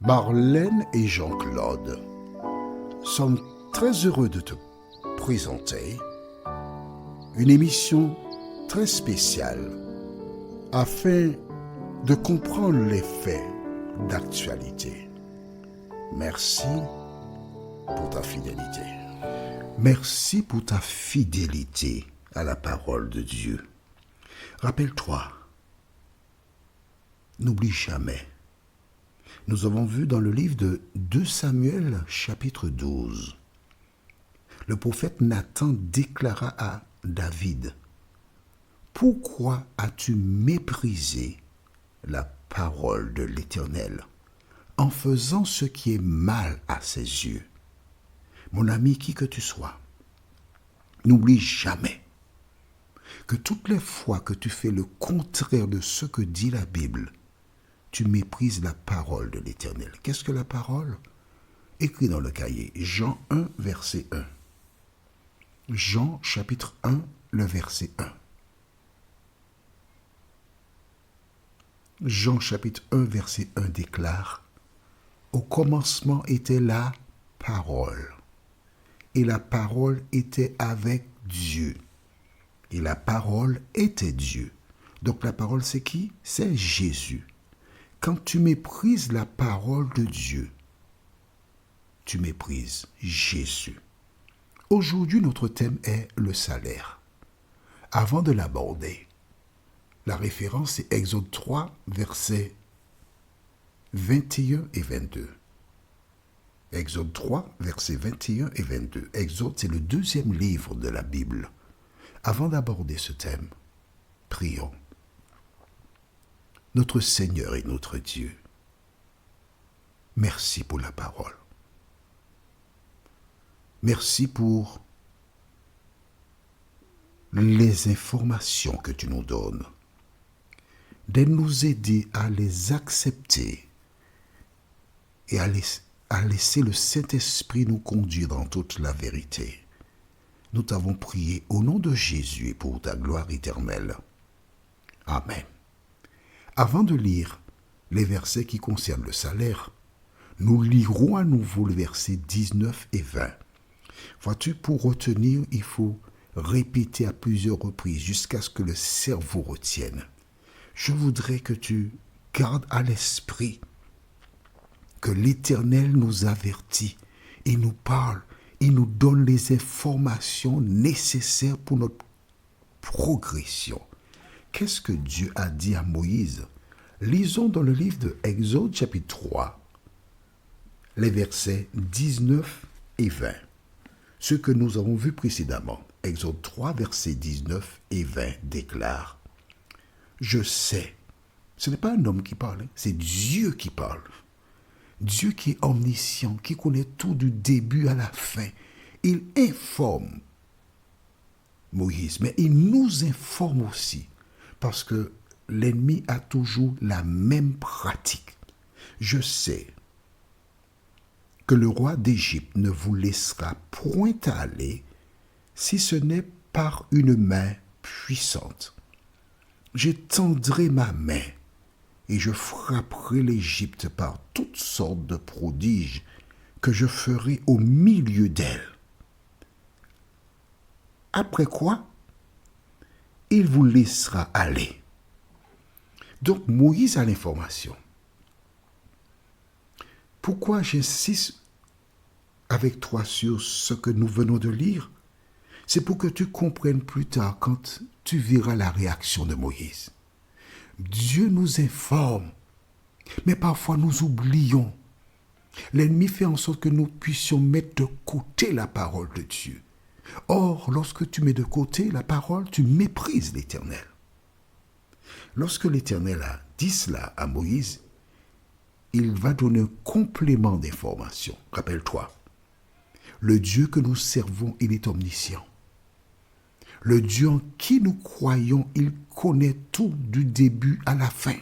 Marlène et Jean-Claude sommes très heureux de te présenter une émission très spéciale afin de comprendre les faits d'actualité. Merci pour ta fidélité. Merci pour ta fidélité à la parole de Dieu. Rappelle-toi, n'oublie jamais. Nous avons vu dans le livre de 2 Samuel, chapitre 12, le prophète Nathan déclara à David, « Pourquoi as-tu méprisé la parole de l'Éternel en faisant ce qui est mal à ses yeux ?» Mon ami, qui que tu sois, n'oublie jamais que toutes les fois que tu fais le contraire de ce que dit la Bible, tu méprises la parole de l'Éternel. Qu'est-ce que la parole? Écrit dans le cahier, Jean 1, verset 1. Jean, chapitre 1, le verset 1. Jean, chapitre 1, verset 1 déclare, « Au commencement était la parole, et la parole était avec Dieu, et la parole était Dieu. » Donc la parole, c'est qui? C'est Jésus. Quand tu méprises la parole de Dieu, tu méprises Jésus. Aujourd'hui, notre thème est le salaire. Avant de l'aborder, la référence est Exode 3, versets 21 et 22. Exode 3, versets 21 et 22. Exode, c'est le 2e livre de la Bible. Avant d'aborder ce thème, prions. Notre Seigneur et notre Dieu, merci pour la parole. Merci pour les informations que tu nous donnes, de nous aider à les accepter et à laisser le Saint-Esprit nous conduire dans toute la vérité. Nous t'avons prié au nom de Jésus et pour ta gloire éternelle. Amen. Avant de lire les versets qui concernent le salaire, nous lirons à nouveau les versets 19 et 20. Vois-tu, pour retenir, il faut répéter à plusieurs reprises jusqu'à ce que le cerveau retienne. Je voudrais que tu gardes à l'esprit que l'Éternel nous avertit et nous parle et nous donne les informations nécessaires pour notre progression. Qu'est-ce que Dieu a dit à Moïse? Lisons dans le livre de Exode chapitre 3, les versets 19 et 20. Ce que nous avons vu précédemment. Exode 3, versets 19 et 20 déclare, « Je sais ». Ce n'est pas un homme qui parle, c'est Dieu qui parle. Dieu qui est omniscient, qui connaît tout du début à la fin. Il informe Moïse, mais il nous informe aussi. Parce que l'ennemi a toujours la même pratique. Je sais que le roi d'Égypte ne vous laissera point aller si ce n'est par une main puissante. J'étendrai ma main et je frapperai l'Égypte par toutes sortes de prodiges que je ferai au milieu d'elle. Après quoi? Il vous laissera aller. Donc Moïse a l'information. Pourquoi j'insiste avec toi sur ce que nous venons de lire? C'est pour que tu comprennes plus tard quand tu verras la réaction de Moïse. Dieu nous informe, mais parfois nous oublions. L'ennemi fait en sorte que nous puissions mettre de côté la parole de Dieu. Or, lorsque tu mets de côté la parole, tu méprises l'Éternel. Lorsque l'Éternel a dit cela à Moïse, il va donner un complément d'information. Rappelle-toi, le Dieu que nous servons, il est omniscient. Le Dieu en qui nous croyons, il connaît tout du début à la fin.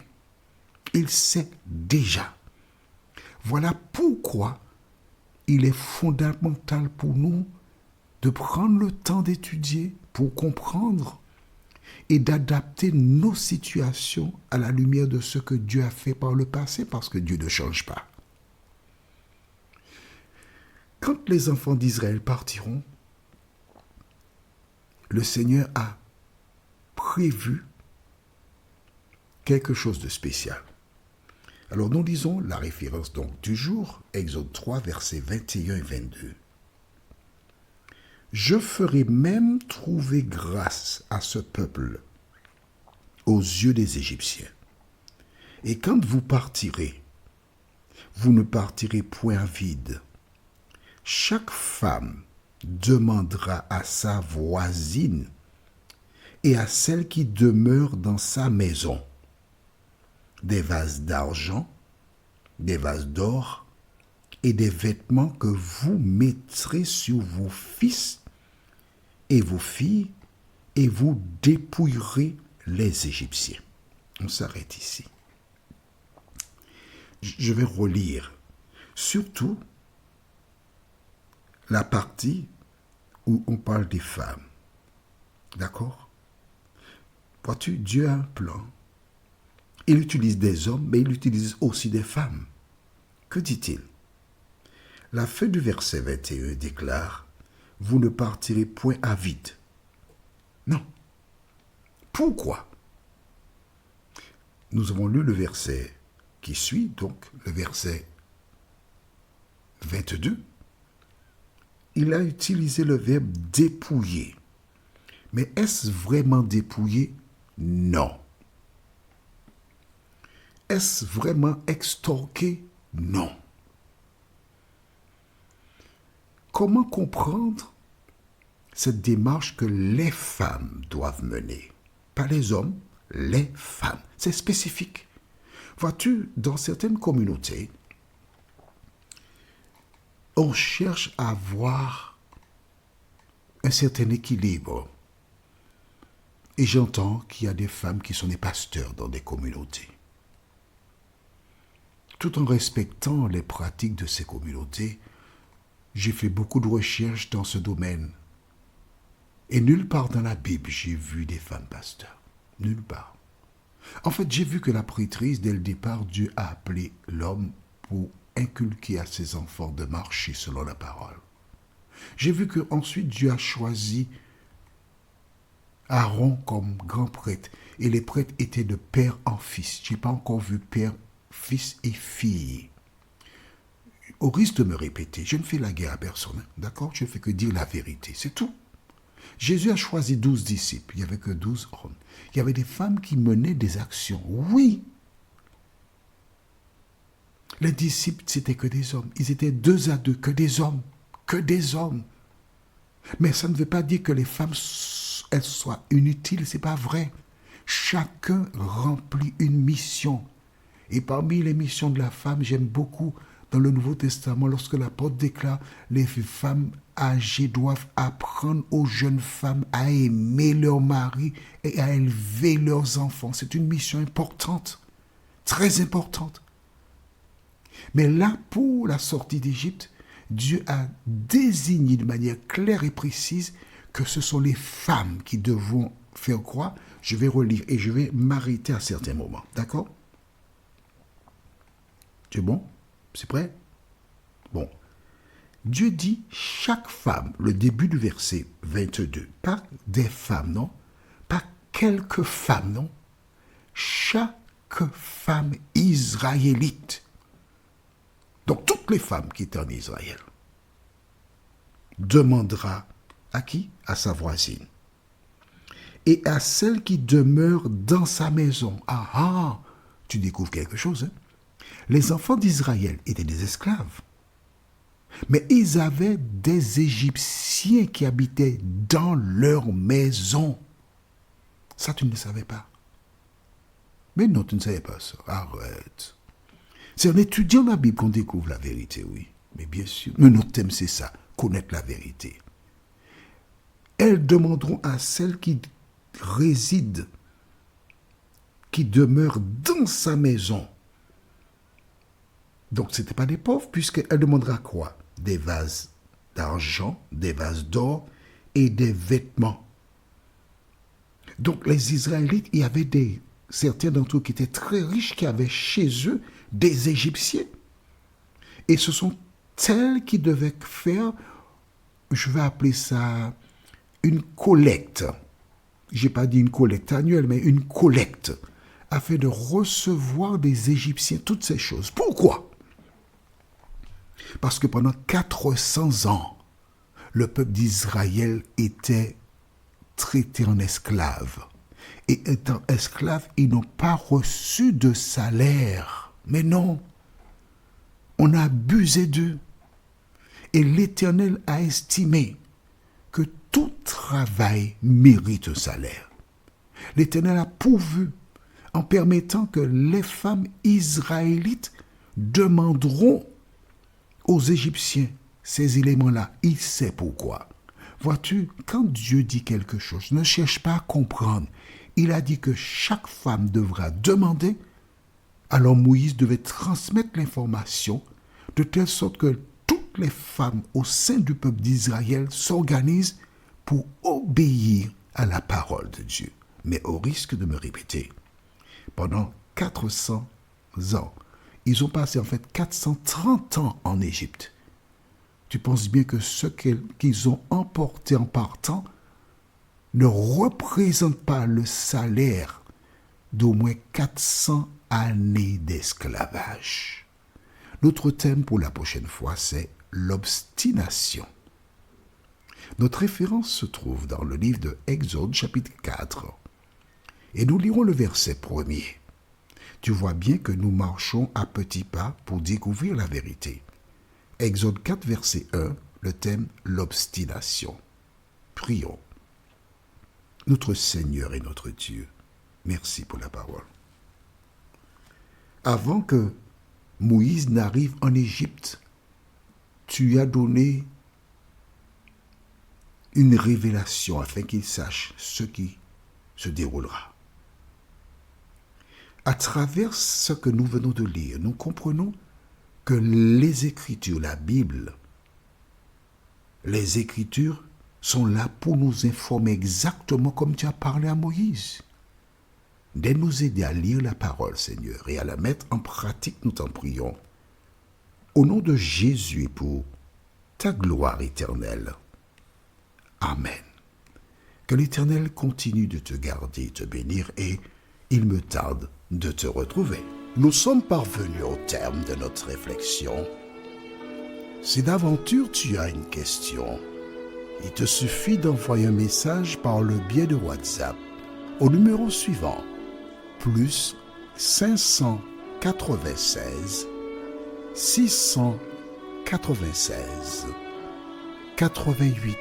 Il sait déjà. Voilà pourquoi il est fondamental pour nous de prendre le temps d'étudier pour comprendre et d'adapter nos situations à la lumière de ce que Dieu a fait par le passé, parce que Dieu ne change pas. Quand les enfants d'Israël partiront, le Seigneur a prévu quelque chose de spécial. Alors nous lisons la référence donc du jour, Exode 3, versets 21 et 22. Je ferai même trouver grâce à ce peuple aux yeux des Égyptiens. Et quand vous partirez, vous ne partirez point vide. Chaque femme demandera à sa voisine et à celle qui demeure dans sa maison des vases d'argent, des vases d'or et des vêtements que vous mettrez sur vos fils et vos filles, et vous dépouillerez les Égyptiens. On s'arrête ici. Je vais relire surtout la partie où on parle des femmes. D'accord? Vois-tu, Dieu a un plan. Il utilise des hommes, mais il utilise aussi des femmes. Que dit-il? La fin du verset 21 déclare: vous ne partirez point à vide. Non. Pourquoi? Nous avons lu le verset qui suit, donc le verset 22. Il a utilisé le verbe dépouiller. Mais est-ce vraiment dépouiller? Non. Est-ce vraiment extorquer? Non. Comment comprendre cette démarche que les femmes doivent mener? Pas les hommes, les femmes. C'est spécifique. Vois-tu, dans certaines communautés, on cherche à avoir un certain équilibre. Et j'entends qu'il y a des femmes qui sont des pasteurs dans des communautés. Tout en respectant les pratiques de ces communautés, j'ai fait beaucoup de recherches dans ce domaine. Et nulle part dans la Bible, j'ai vu des femmes pasteurs. Nulle part. En fait, j'ai vu que la prêtrise, dès le départ, Dieu a appelé l'homme pour inculquer à ses enfants de marcher selon la parole. J'ai vu qu'ensuite, Dieu a choisi Aaron comme grand prêtre. Et les prêtres étaient de père en fils. Je n'ai pas encore vu père, fils et fille. Au risque de me répéter, je ne fais la guerre à personne. D'accord? Je ne fais que dire la vérité. C'est tout. Jésus a choisi 12 disciples. Il n'y avait que 12 hommes. Il y avait des femmes qui menaient des actions. Oui. Les disciples, c'était que des hommes. Ils étaient 2 à 2, que des hommes. Que des hommes. Mais ça ne veut pas dire que les femmes, elles soient inutiles. Ce n'est pas vrai. Chacun remplit une mission. Et parmi les missions de la femme, j'aime beaucoup dans le Nouveau Testament, lorsque l'apôtre déclare, les femmes âgées doivent apprendre aux jeunes femmes à aimer leur mari et à élever leurs enfants. C'est une mission importante, très importante. Mais là, pour la sortie d'Égypte, Dieu a désigné de manière claire et précise que ce sont les femmes qui devront faire quoi? Je vais relire et je vais m'arrêter à certains moments. D'accord? C'est bon? C'est prêt? Bon. Dieu dit chaque femme, le début du verset 22, pas des femmes, non? Pas quelques femmes, non? Chaque femme israélite. Donc toutes les femmes qui étaient en Israël demandera à qui? À sa voisine. Et à celle qui demeure dans sa maison. Ah ah, tu découvres quelque chose, hein? Les enfants d'Israël étaient des esclaves. Mais ils avaient des Égyptiens qui habitaient dans leur maison. Ça, tu ne le savais pas. Mais non, tu ne savais pas ça. Arrête. C'est en étudiant la Bible qu'on découvre la vérité, oui. Mais bien sûr. Mais notre thème, c'est ça. Connaître la vérité. Elles demanderont à celle qui réside, qui demeure dans sa maison. Donc, ce n'était pas des pauvres, puisqu'elle demandera quoi? Des vases d'argent, des vases d'or et des vêtements. Donc, les Israélites, il y avait certains d'entre eux qui étaient très riches, qui avaient chez eux des Égyptiens. Et ce sont tel qui devait faire, je vais appeler ça une collecte. Je n'ai pas dit une collecte annuelle, mais une collecte, afin de recevoir des Égyptiens toutes ces choses. Pourquoi? Parce que pendant 400 ans, le peuple d'Israël était traité en esclave. Et étant esclaves, ils n'ont pas reçu de salaire. Mais non, on a abusé d'eux. Et l'Éternel a estimé que tout travail mérite un salaire. L'Éternel a pourvu en permettant que les femmes israélites demanderont aux Égyptiens ces éléments-là. Il sait pourquoi. Vois-tu, quand Dieu dit quelque chose, ne cherche pas à comprendre. Il a dit que chaque femme devra demander. Alors Moïse devait transmettre l'information de telle sorte que toutes les femmes au sein du peuple d'Israël s'organisent pour obéir à la parole de Dieu. Mais au risque de me répéter, pendant 400 ans, ils ont passé en fait 430 ans en Égypte. Tu penses bien que ce qu'ils ont emporté en partant ne représente pas le salaire d'au moins 400 années d'esclavage. Notre thème pour la prochaine fois, c'est l'obstination. Notre référence se trouve dans le livre de Exode, chapitre 4. Et nous lirons le verset 1er. Tu vois bien que nous marchons à petits pas pour découvrir la vérité. Exode 4, verset 1, le thème l'obstination. Prions. Notre Seigneur et notre Dieu, merci pour la parole. Avant que Moïse n'arrive en Égypte, tu as donné une révélation afin qu'il sache ce qui se déroulera. À travers ce que nous venons de lire, nous comprenons que les Écritures, la Bible, les Écritures sont là pour nous informer exactement comme tu as parlé à Moïse. De nous aider à lire la parole, Seigneur, et à la mettre en pratique, nous t'en prions. Au nom de Jésus et pour ta gloire éternelle. Amen. Que l'Éternel continue de te garder, te bénir, et il me tarde de te retrouver. Nous sommes parvenus au terme de notre réflexion. Si d'aventure tu as une question, il te suffit d'envoyer un message par le biais de WhatsApp au numéro suivant, plus 596 696 88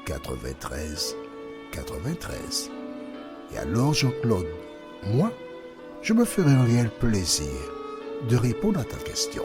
93 93. Et alors Jean-Claude, moi, je me ferai un réel plaisir de répondre à ta question.